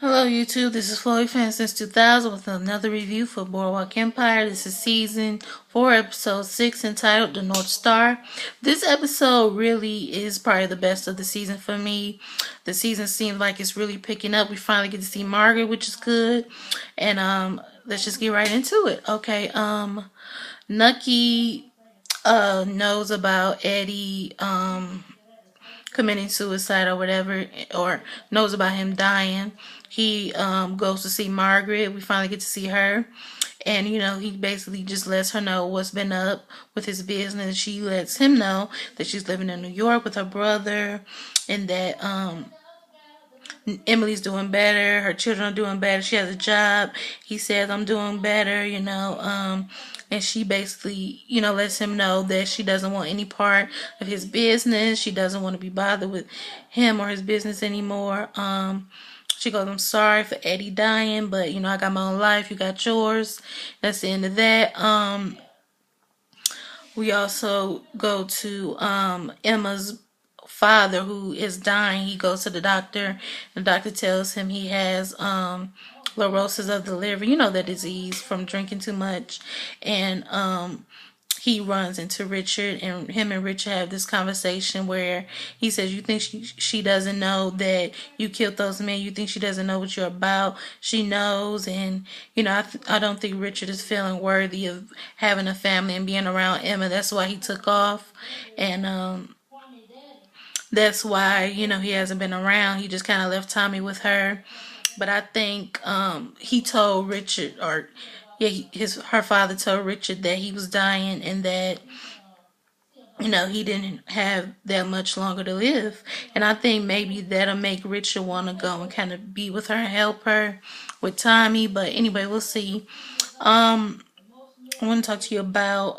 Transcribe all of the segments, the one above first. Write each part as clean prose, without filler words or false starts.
Hello YouTube, this is Floyd Fan since 2000 with another review for Boardwalk Empire. This is season 4, episode 6, entitled The North Star. This episode really is probably the best of the season for me. The season seems like it's really picking up. We finally get to see Margaret, which is good. And let's just get right into it. Okay, Nucky knows about Eddie committing suicide or whatever, or knows about him dying. He goes to see Margaret. We finally get to see her. And, he basically just lets her know what's been up with his business. She lets him know that she's living in New York with her brother and that Emily's doing better. Her children are doing better. She has a job. He says, I'm doing better, and she basically, lets him know that she doesn't want any part of his business. She doesn't want to be bothered with him or his business anymore. She goes, I'm sorry for Eddie dying, but, I got my own life. You got yours. That's the end of that. We also go to Emma's father, who is dying. He goes to the doctor. The doctor tells him he has cirrhosis of the liver, that disease from drinking too much. And he runs into Richard, and him and Richard have this conversation where he says, you think she doesn't know that you killed those men? You think she doesn't know what you're about? She knows. And I don't think Richard is feeling worthy of having a family and being around Emma. That's why he took off. And that's why he hasn't been around. He just kind of left Tommy with her. But I think he told Richard, or her father told Richard that he was dying and that he didn't have that much longer to live. And I think maybe that'll make Richard want to go and kind of be with her and help her with Tommy. But anyway, we'll see. I want to talk to you about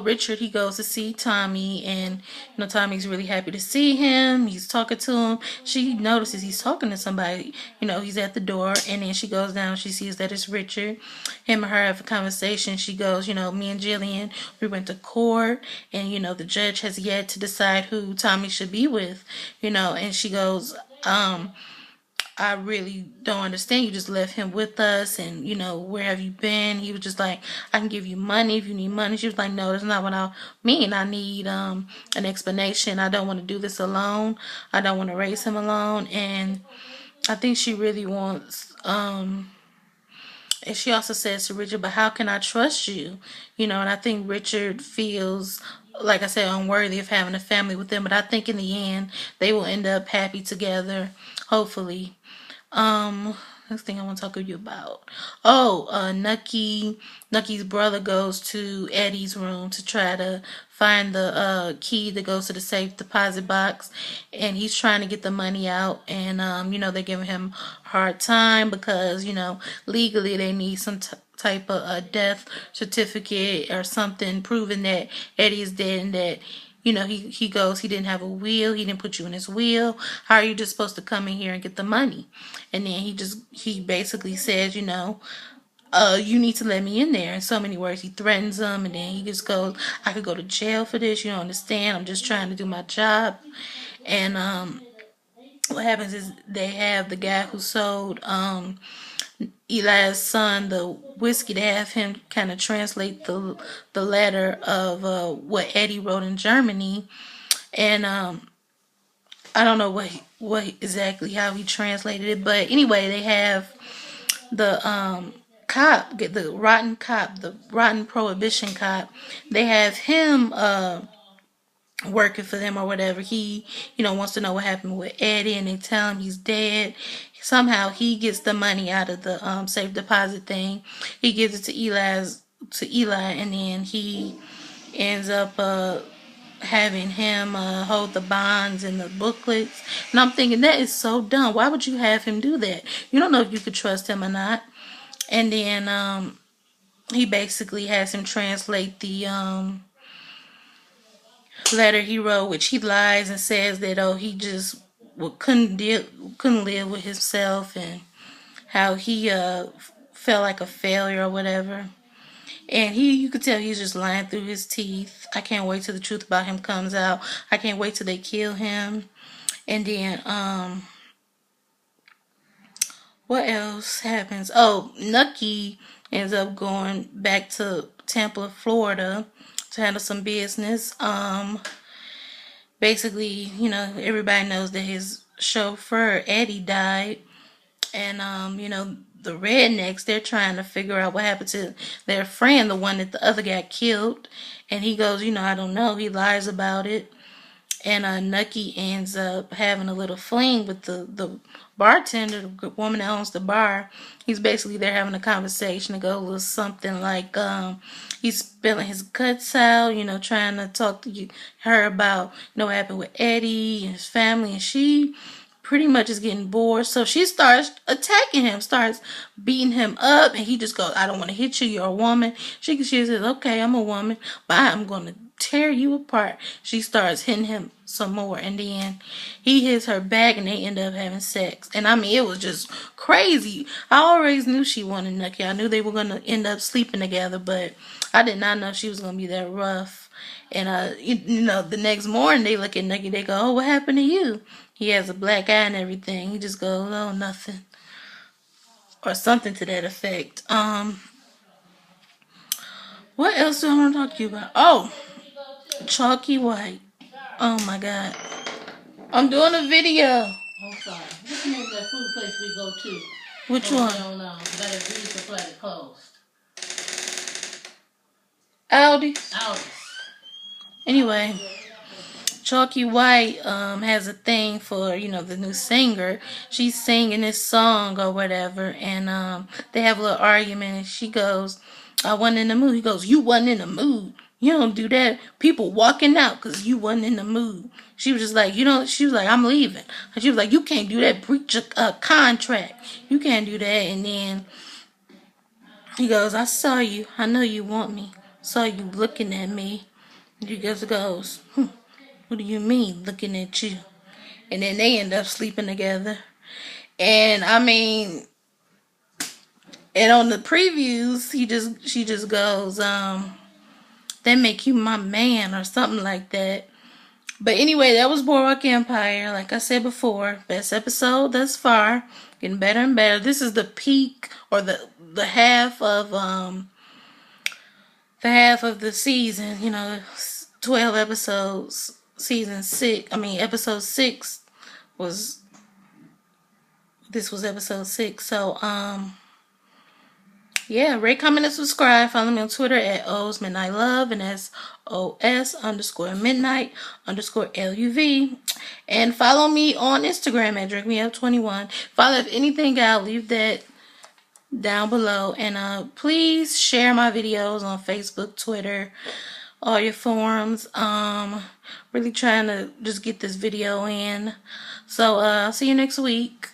Richard, he goes to see Tommy, and Tommy's really happy to see him. He's talking to him. She notices he's talking to somebody. He's at the door, and then she goes down. She sees that it's Richard. Him and her have a conversation. She goes, me and Jillian, we went to court, and the judge has yet to decide who Tommy should be with. And she goes, I really don't understand. You just left him with us, and where have you been? He was just like, I can give you money if you need money. She was like, no, that's not what I mean. I need an explanation. I don't want to do this alone. I don't want to raise him alone. And I think she really wants and she also says to Richard, but how can I trust you? And I think Richard feels, like I said, unworthy of having a family with them. But I think in the end, they will end up happy together, hopefully. Next thing I want to talk to you about. Nucky's brother goes to Eddie's room to try to find the key that goes to the safe deposit box, and he's trying to get the money out. And they're giving him a hard time because legally they need some type of death certificate or something proving that Eddie is dead, and that he goes, he didn't have a will. He didn't put you in his will. How are you just supposed to come in here and get the money? And then he basically says, you need to let me in there. In so many words, he threatens them. And then he just goes, I could go to jail for this. You don't understand. I'm just trying to do my job. And what happens is they have the guy who sold Eli's son the whiskey. They have him kind of translate the letter of what Eddie wrote in Germany, and I don't know what exactly how he translated it, but anyway, they have the cop, the rotten prohibition cop. They have him working for them or whatever. He wants to know what happened with Eddie, and they tell him he's dead. Somehow he gets the money out of the safe deposit thing. He gives it to Eli, and then he ends up having him hold the bonds and the booklets. And I'm thinking, that is so dumb. Why would you have him do that? You don't know if you could trust him or not. And then he basically has him translate the letter he wrote, which he lies and says that he just couldn't live with himself, and how he felt like a failure or whatever. And you could tell he's just lying through his teeth. I can't wait till the truth about him comes out. I can't wait till they kill him. And then What else happens? Oh, Nucky ends up going back to Tampa, Florida to handle some business. Basically, everybody knows that his chauffeur Eddie died, and the rednecks, they're trying to figure out what happened to their friend, the one that the other guy killed. And he goes, I don't know. He lies about it. And Nucky ends up having a little fling with the bartender, the woman that owns the bar. He's basically there having a conversation. It goes something like he's spilling his guts out, trying to talk to her about what happened with Eddie and his family, and she pretty much is getting bored. So she starts attacking him, starts beating him up, and he just goes, "I don't want to hit you. You're a woman." She says, "Okay, I'm a woman, but I'm going to tear you apart." She starts hitting him some more, and then he hits her back, and they end up having sex. And I mean, it was just crazy. I always knew she wanted Nucky. I knew they were going to end up sleeping together, but I did not know she was going to be that rough. And the next morning they look at Nucky, they go, "Oh, what happened to you?" He has a black eye and everything. He just goes, "Oh, nothing," or something to that effect. What else do I want to talk to you about? Oh, Chalky White. Oh my God. I'm doing a video. I'm sorry. What's the name of that food place we go to? Which one? Better Beauty Supply that closed. Aldi's. Anyway, Chalky White has a thing for the new singer. She's singing this song or whatever, and they have a little argument, and she goes, "I wasn't in the mood." He goes, "You wasn't in the mood. You don't do that. People walking out because you wasn't in the mood." She was just like, she was like, "I'm leaving." And she was like, "You can't do that. Breach a contract. You can't do that." And then he goes, "I saw you. I know you want me. Saw you looking at me." And he just goes, "What do you mean, looking at you?" And then they end up sleeping together. And I mean, and on the previews, she just goes, "That make you my man," or something like that. But anyway, that was Boardwalk Empire. Like I said before, best episode thus far. Getting better and better. This is the peak, or the half of the season. 12 episodes. Season 6. I mean, episode 6 was. This was episode 6. So yeah, rate, comment, and subscribe. Follow me on Twitter at O's Midnight Love, and that's OS_midnight_LUV. And follow me on Instagram at DrinkMeUp21. Follow if anything, I'll leave that down below. And please share my videos on Facebook, Twitter, all your forums. Really trying to just get this video in. So I'll see you next week.